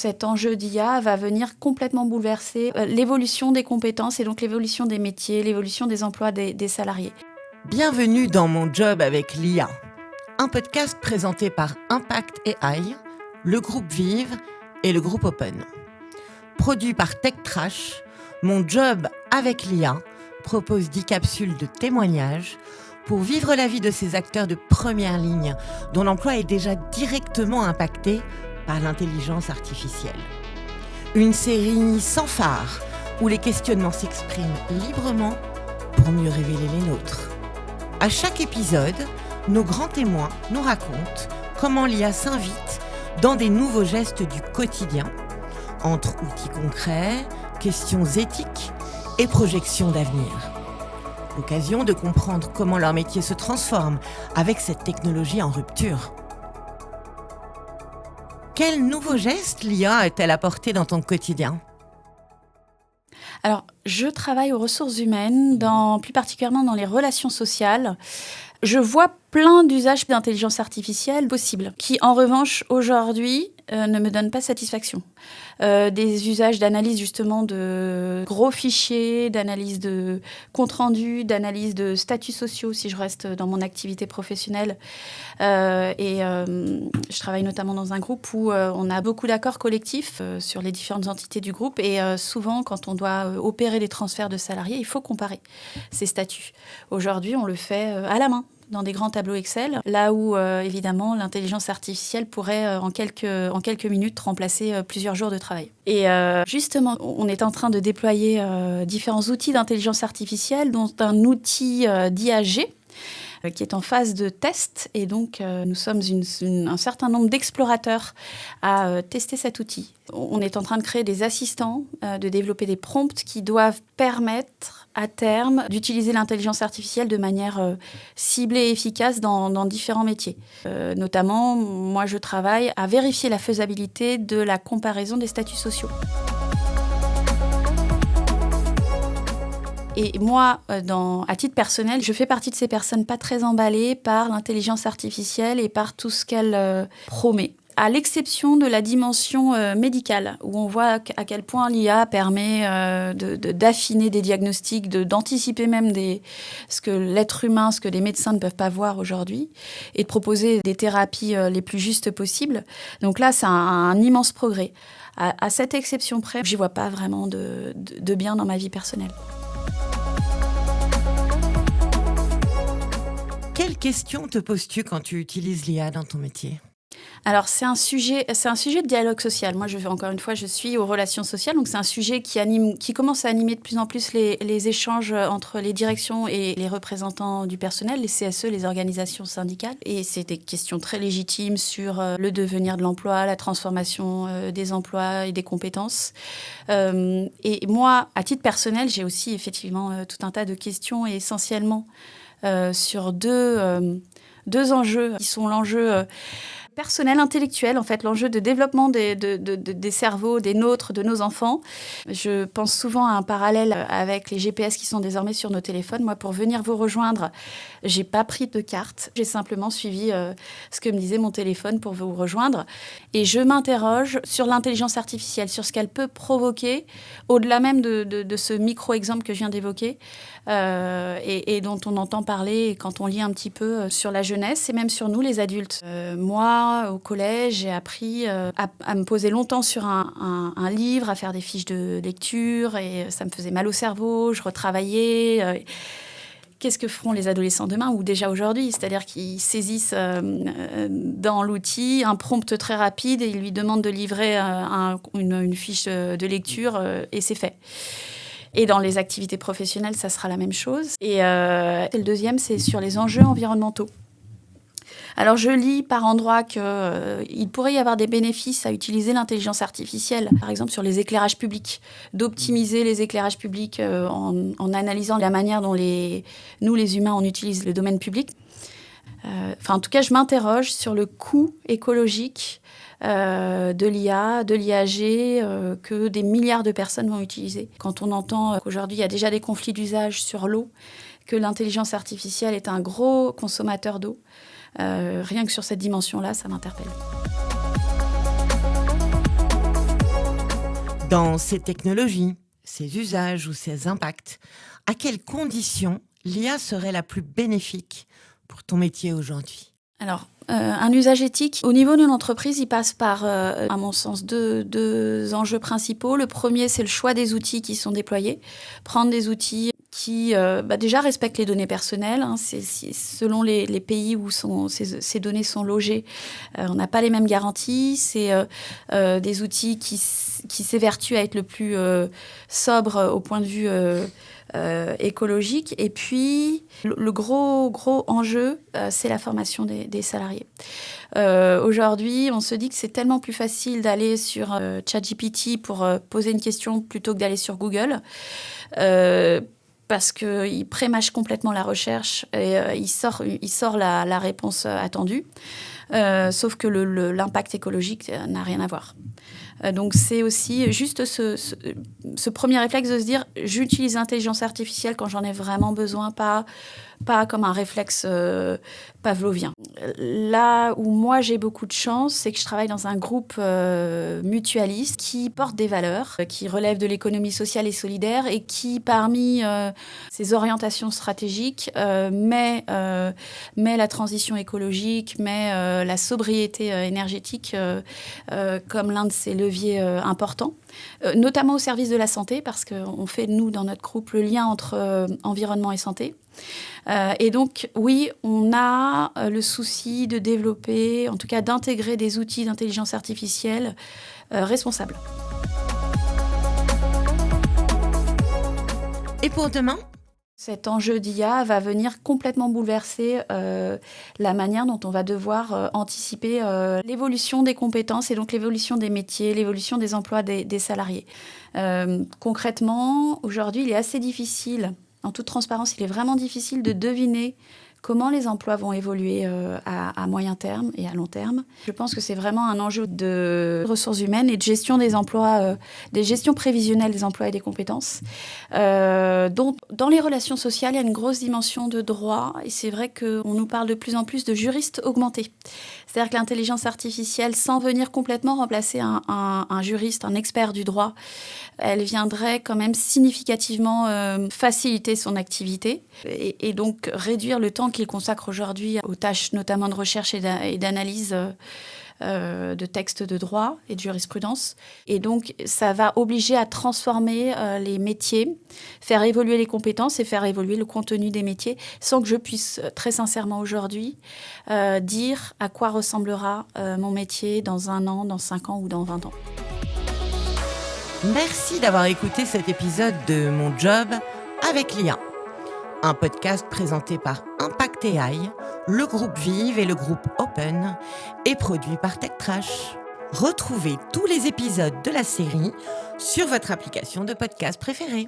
cet enjeu d'IA va venir complètement bouleverser l'évolution des compétences et donc l'évolution des métiers, l'évolution des emplois des salariés. Bienvenue dans Mon Job avec l'IA, un podcast présenté par Impact AI, le groupe Vive et le groupe Open. Produit par TechTrash, Mon Job avec l'IA propose 10 capsules de témoignages pour vivre la vie de ces acteurs de première ligne dont l'emploi est déjà directement impacté par l'intelligence artificielle. Une série sans phare où les questionnements s'expriment librement pour mieux révéler les nôtres. À chaque épisode, nos grands témoins nous racontent comment l'IA s'invite dans des nouveaux gestes du quotidien, entre outils concrets, questions éthiques et projections d'avenir. L'occasion de comprendre comment leur métier se transforme avec cette technologie en rupture. Quels nouveaux gestes l'IA a-t-elle apporté dans ton quotidien ? Alors, je travaille aux ressources humaines, plus particulièrement dans les relations sociales. Je vois plein d'usages d'intelligence artificielle possibles, qui en revanche, aujourd'hui, ne me donnent pas satisfaction. Des usages d'analyse justement de gros fichiers, d'analyse de comptes rendus, d'analyse de statuts sociaux, si je reste dans mon activité professionnelle. Je travaille notamment dans un groupe où on a beaucoup d'accords collectifs sur les différentes entités du groupe. Et souvent, quand on doit opérer des transferts de salariés, il faut comparer ces statuts. Aujourd'hui, on le fait à la main, dans des grands tableaux Excel, là où, évidemment, l'intelligence artificielle pourrait, en quelques minutes, remplacer plusieurs jours de travail. Et justement, on est en train de déployer différents outils d'intelligence artificielle, dont un outil d'IAG, qui est en phase de test. Et donc, nous sommes un certain nombre d'explorateurs à tester cet outil. On est en train de créer des assistants, de développer des prompts qui doivent permettre, à terme, d'utiliser l'intelligence artificielle de manière ciblée et efficace dans différents métiers. Notamment, moi, je travaille à vérifier la faisabilité de la comparaison des statuts sociaux. Et moi, à titre personnel, je fais partie de ces personnes pas très emballées par l'intelligence artificielle et par tout ce qu'elle promet. À l'exception de la dimension médicale, où on voit à quel point l'IA permet d'affiner des diagnostics, d'anticiper même ce que l'être humain, ce que les médecins ne peuvent pas voir aujourd'hui, et de proposer des thérapies les plus justes possibles. Donc là, c'est un immense progrès. À cette exception près, j'y vois pas vraiment de bien dans ma vie personnelle. Quelles questions te poses-tu quand tu utilises l'IA dans ton métier ? Alors, c'est un sujet de dialogue social. Moi, encore une fois, je suis aux relations sociales, donc c'est un sujet qui commence à animer de plus en plus les échanges entre les directions et les représentants du personnel, les CSE, les organisations syndicales. Et c'est des questions très légitimes sur le devenir de l'emploi, la transformation des emplois et des compétences. Et moi, à titre personnel, j'ai aussi effectivement tout un tas de questions, et essentiellement sur deux enjeux qui sont l'enjeu personnel, intellectuel, en fait, l'enjeu de développement des cerveaux, des nôtres, de nos enfants. Je pense souvent à un parallèle avec les GPS qui sont désormais sur nos téléphones. Moi, pour venir vous rejoindre, j'ai pas pris de carte. J'ai simplement suivi ce que me disait mon téléphone pour vous rejoindre. Et je m'interroge sur l'intelligence artificielle, sur ce qu'elle peut provoquer, au-delà même de ce micro-exemple que je viens d'évoquer, et dont on entend parler quand on lit un petit peu sur la jeunesse et même sur nous, les adultes. Moi, au collège, j'ai appris à me poser longtemps sur un livre, à faire des fiches de lecture, et ça me faisait mal au cerveau, je retravaillais. Qu'est-ce que feront les adolescents demain, ou déjà aujourd'hui ? C'est-à-dire qu'ils saisissent dans l'outil un prompt très rapide et ils lui demandent de livrer une fiche de lecture, et c'est fait. Et dans les activités professionnelles, ça sera la même chose. Et le deuxième, c'est sur les enjeux environnementaux. Alors, je lis par endroits qu'il pourrait y avoir des bénéfices à utiliser l'intelligence artificielle, par exemple sur les éclairages publics, d'optimiser les éclairages publics en analysant la manière dont nous, les humains, on utilise le domaine public. En tout cas, je m'interroge sur le coût écologique de l'IA, de l'IAG, que des milliards de personnes vont utiliser. Quand on entend qu'aujourd'hui, il y a déjà des conflits d'usage sur l'eau, que l'intelligence artificielle est un gros consommateur d'eau, rien que sur cette dimension-là, ça m'interpelle. Dans ces technologies, ces usages ou ces impacts, à quelles conditions l'IA serait la plus bénéfique pour ton métier aujourd'hui ? Alors, un usage éthique, au niveau d'une entreprise, il passe par, à mon sens, deux enjeux principaux. Le premier, c'est le choix des outils qui sont déployés. Prendre des outils qui, déjà, respectent les données personnelles. Selon les pays où ces données sont logées, on n'a pas les mêmes garanties. C'est des outils qui s'évertuent à être le plus sobre au point de vue écologique. Et puis, le gros enjeu, c'est la formation des salariés. Aujourd'hui, on se dit que c'est tellement plus facile d'aller sur ChatGPT pour poser une question plutôt que d'aller sur Google. Parce qu'il prémâche complètement la recherche et il sort la réponse attendue. Sauf que l'impact écologique n'a rien à voir. Donc c'est aussi juste ce premier réflexe de se dire j'utilise l'intelligence artificielle quand j'en ai vraiment besoin, pas comme un réflexe pavlovien. Là où moi j'ai beaucoup de chance, c'est que je travaille dans un groupe mutualiste qui porte des valeurs, qui relève de l'économie sociale et solidaire et qui, parmi ses orientations stratégiques, met la transition écologique, met la sobriété énergétique comme l'un de ses leviers importants, notamment au service de la santé, parce qu'on fait, nous, dans notre groupe, le lien entre environnement et santé. Et donc, oui, on a le souci de développer, en tout cas d'intégrer des outils d'intelligence artificielle responsables. Et pour demain ? Cet enjeu d'IA va venir complètement bouleverser la manière dont on va devoir anticiper l'évolution des compétences et donc l'évolution des métiers, l'évolution des emplois des salariés. Concrètement, aujourd'hui, il est assez difficile, en toute transparence, il est vraiment difficile de deviner comment les emplois vont évoluer à moyen terme et à long terme. Je pense que c'est vraiment un enjeu de ressources humaines et de gestion des emplois, des gestions prévisionnelles des emplois et des compétences. Donc, dans les relations sociales, il y a une grosse dimension de droit et c'est vrai qu'on nous parle de plus en plus de juristes augmentés. C'est-à-dire que l'intelligence artificielle, sans venir complètement remplacer un juriste, un expert du droit, elle viendrait quand même significativement faciliter son activité et donc réduire le temps qu'il consacre aujourd'hui aux tâches notamment de recherche et d'analyse de textes de droit et de jurisprudence. Et donc, ça va obliger à transformer les métiers, faire évoluer les compétences et faire évoluer le contenu des métiers, sans que je puisse très sincèrement aujourd'hui dire à quoi ressemblera mon métier dans 1 an, dans 5 ans ou dans 20 ans. Merci d'avoir écouté cet épisode de Mon Job avec l'IA. Un podcast présenté par Impact AI, le groupe Vive et le groupe Open et produit par TechTrash. Retrouvez tous les épisodes de la série sur votre application de podcast préférée.